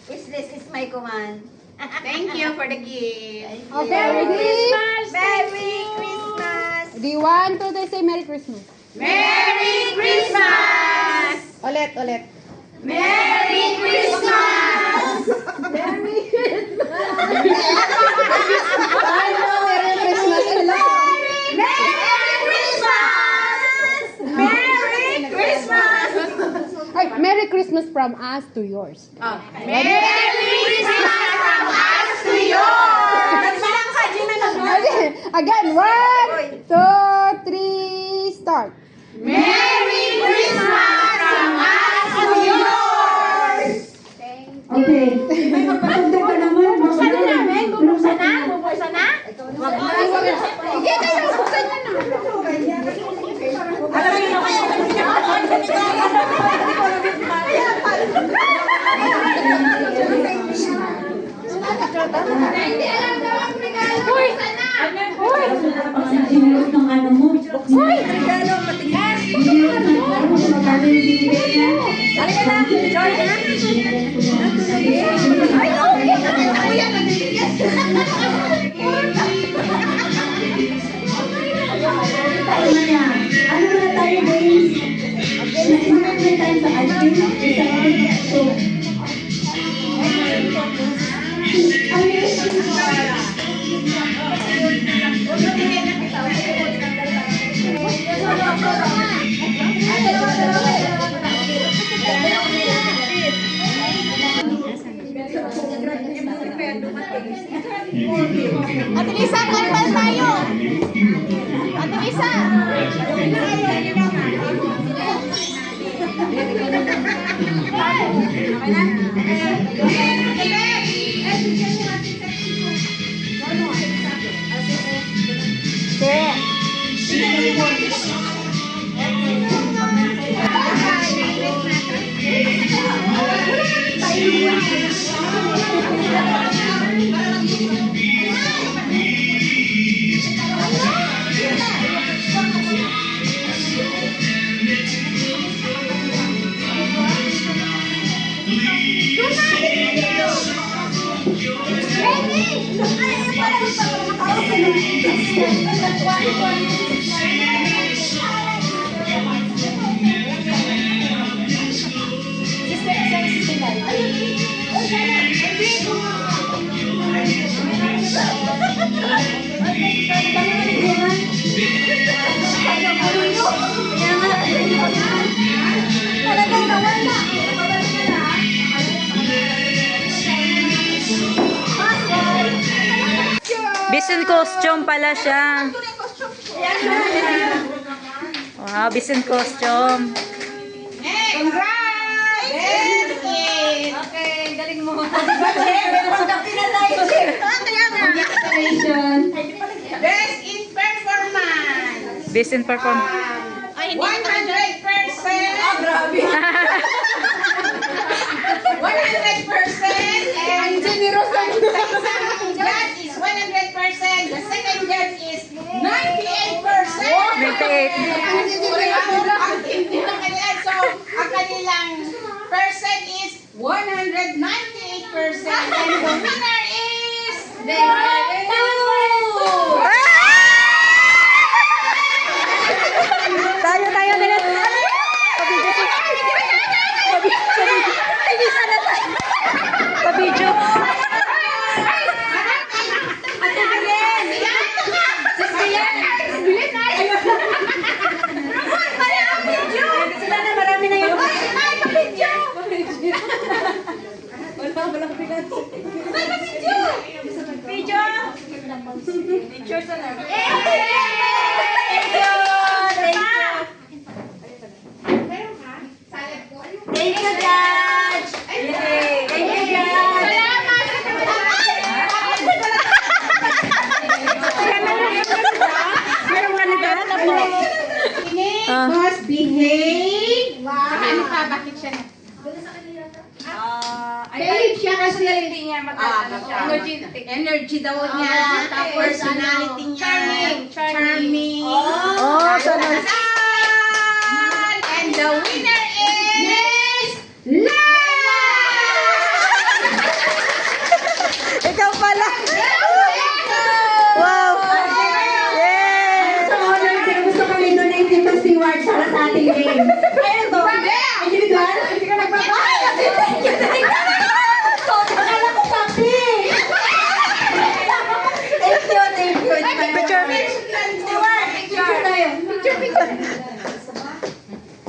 Wishlist is my command. Thank you for the gift. Merry Christmas! Merry Christmas! Do you want to say Merry Christmas? Merry Christmas! Ulit. Merry Christmas! Merry Christmas! Hello, Merry Christmas! Hello! Merry Christmas! Merry Christmas! Ay, Merry Christmas from us to yours. Merry Christmas from us to yours! Again, 1, 2, 3, start. Merry Christmas from us to yours! Okay. May magpapagdag ka naman. Buksan na namin? Bubuksan na? Bubuksan na? Sige, kayo, buksan nyo na. Alam niyo kaya hindi alam daw ang regalo. Uy! Uy! Ang generous ng ano mo. Uy! Regalo, patingin. Generous ng ano mo. Magkano yung binigay niya? Halika na, Joy na. Ay, okay. Ako yan, nabibigyan. Tayo na niya. Ano na tayo, guys? Invite na tayo sa ice cream. Isa ka. So, ang Ate Lisa, kalpal tayo! Ate Lisa! Bison costume pala siya. Wow, bison costume. Congrats! Okay, galing mo. Best in performance! Bison perform. 100%! Oh, grabe! 100%! And generous ang isang judge is 100%. The second judge is 98%. 98. Ang hindi na kanila. So, ang kanilang percent is 198%. And the winner is... Tayo nila. Pabidyo. Thank you, Judge. Thank you, Judge. Must behave. Ano pa? Bakit siya? Behave siya kasi niya energy daw niya. Personality niya. Charming. Oh, sana. And the winner is...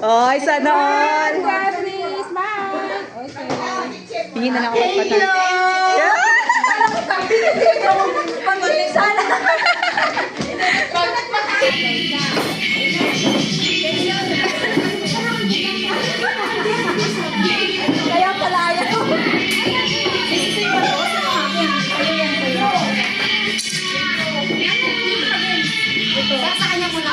Oy, sana all. Beatrice, smile. Okay. Hindi na lang ako magpatay. Kaya pala ayaw. Sa kanya muna.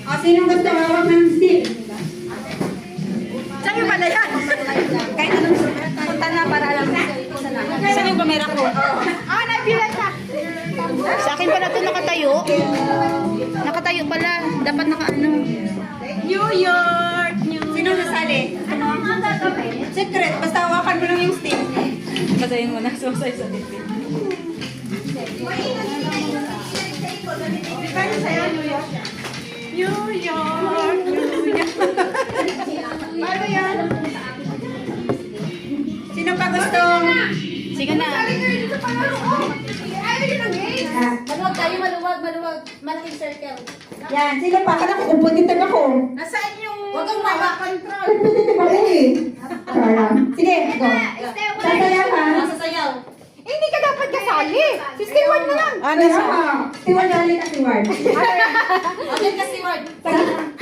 O, sino gusto hawak ng stick? Saan yung pala yan? Kahit anong punta na para alam. Saan yung kamera ko? Ah, nabilan ka. Sa akin pala ito nakatayo. Nakatayo pala. Dapat nakaano. New York! Sino nasali? Ano? Secret. Basta hawakan mo lang yung stick. Basahin mo na. Susay sa tipi. Paano sa'yo, New York? New York! New York! Paano yan? Sino pa gustong? Sige na. Maluwag tayo, maluwag. Malaking circle. Yan, sino pa? Kala ko competitive ako. Nasaan yung... Huwag kang mawa. Competitive ako eh. Sarang. Sige, go. Sasayaw ka. Sasayaw. Eh, hindi ka dapat kasali. Si Stewart na lang. Ano sa? Steward, dali ka, Steward. Okay ka, Stewart.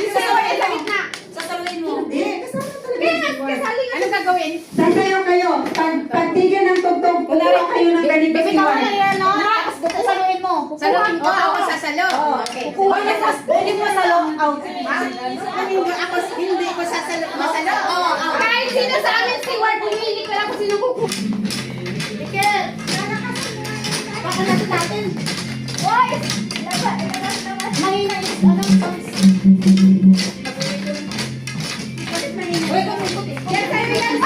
Sorry, sa gitna. Sasaluin mo. Eh, kasama talaga si Steward. Anong gagawin? Sasayaw kayo. Pagtigil ng tugtog, pularo kayo ng ganito, Steward. no? Sasaluin mo. Saluhin ko. Ako sasalo. Okay. Kukuha na sa Hindi mo salo. Out. Hindi ko sasalo. Masalo. Kahit sino sa amin, Stewart, pumili ka lang kung sino kukuha. Mikel. Baka natin natin. Hoy! Mahina is anong songs. Uy, kumikot eh. Yan sa'yo yan.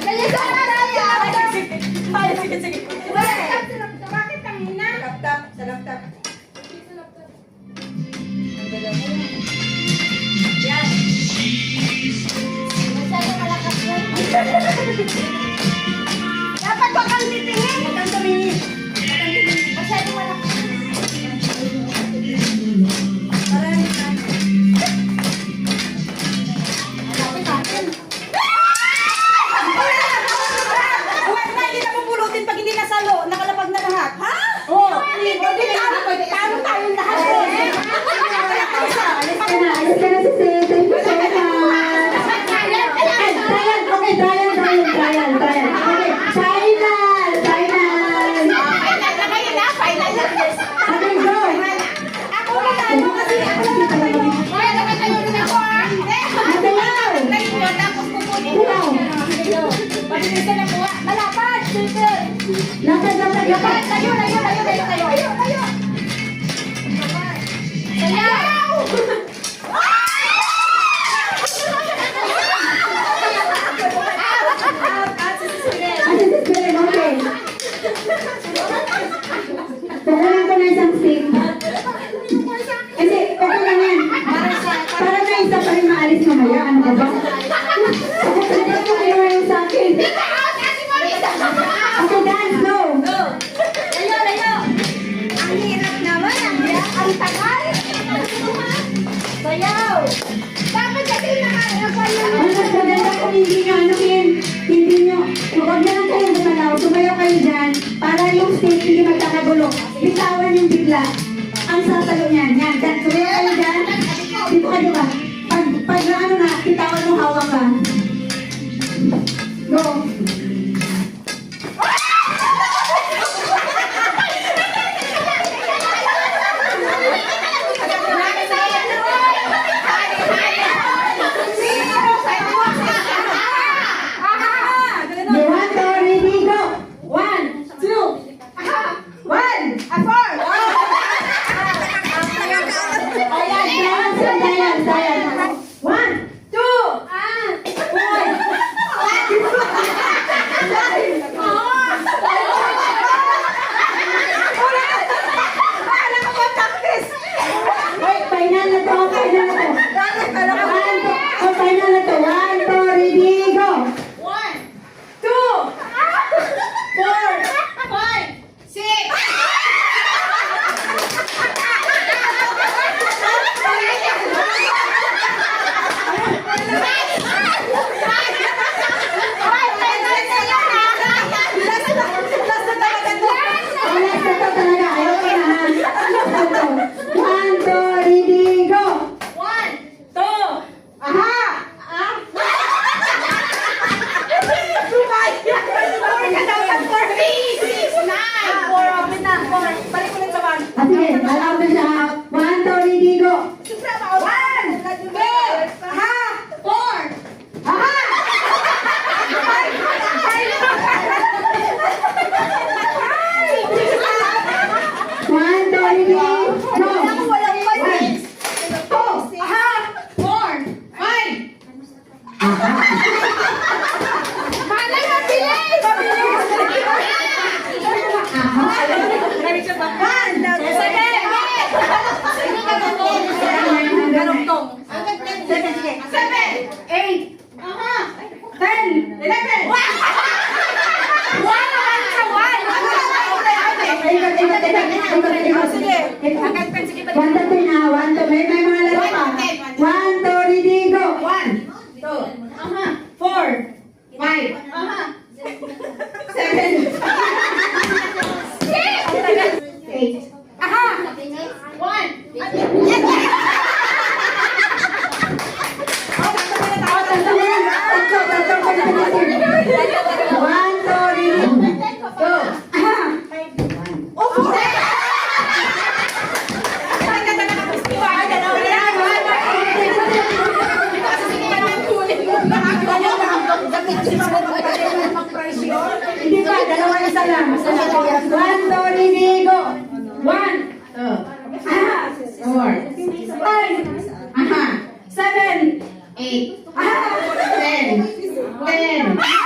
Ganyan sa Araya. Ay, sige, sige. Bakit kanina? Laptop. Sa laptop. Masyado malakas yan. Dapat wag kang titingin. Huwag kang tumingin. Masyado malakas. Marami ka. Malapit natin. Huwag na, hindi na pupulutin pag hindi nasalo. Nakalapag na lahat. Ha? Oo. Tama tayong lahat. Alis ka na si Sid. Thank you so much. Ay, Brian. Okay, Brian. Okay, final. Final na. Okay, go. Ako na talo kasi ako na talo. Hoy, nakatayo rin ako ah. Masayaw. Tayo, tapos kukunin ko. Wow. Pabilisan na po. Malapad. Circle. Lapad. Layo. Sayaw! Ate Sid, okay. Kukunin ko na isang stick. Kasi, okay lang yan. Para na isa pa rin maalis mamaya. Ano ka ba? Kukunin ko kayo ngayon sa akin. Okay, dance, go. Layo. Ang hirap naman. Ang tagal. Sayaw! Dapat kasi nakakapalo. Ang mas maganda kung hindi nyo anuhin. Hindi nyo. Huwag na lang kayong gumalaw. Sumayaw kayo dyan. Para yung stick hindi magkakagulo. Bitawan yung bigla. Ang sasalo niyan. Yan. Dyan. Sumayaw kayo dyan. Dito ka, diba? Pag na ano na, bitawan mo hawak ka. Go. The one to ready, go. 1, 2, 1. Dayan. 1, 2, 1. 8. 10. 11. Sige. Hanggang 10, sige pa. 1 to 10 na. 1 to may mga laro pa. 1 to ready go. 1, 2, 4, 5, 7, 8. Aha! Hindi ba? Dalawa isa lang. 1 to ready go. 1, 2, 4, 5, 7, 8, 10, 10,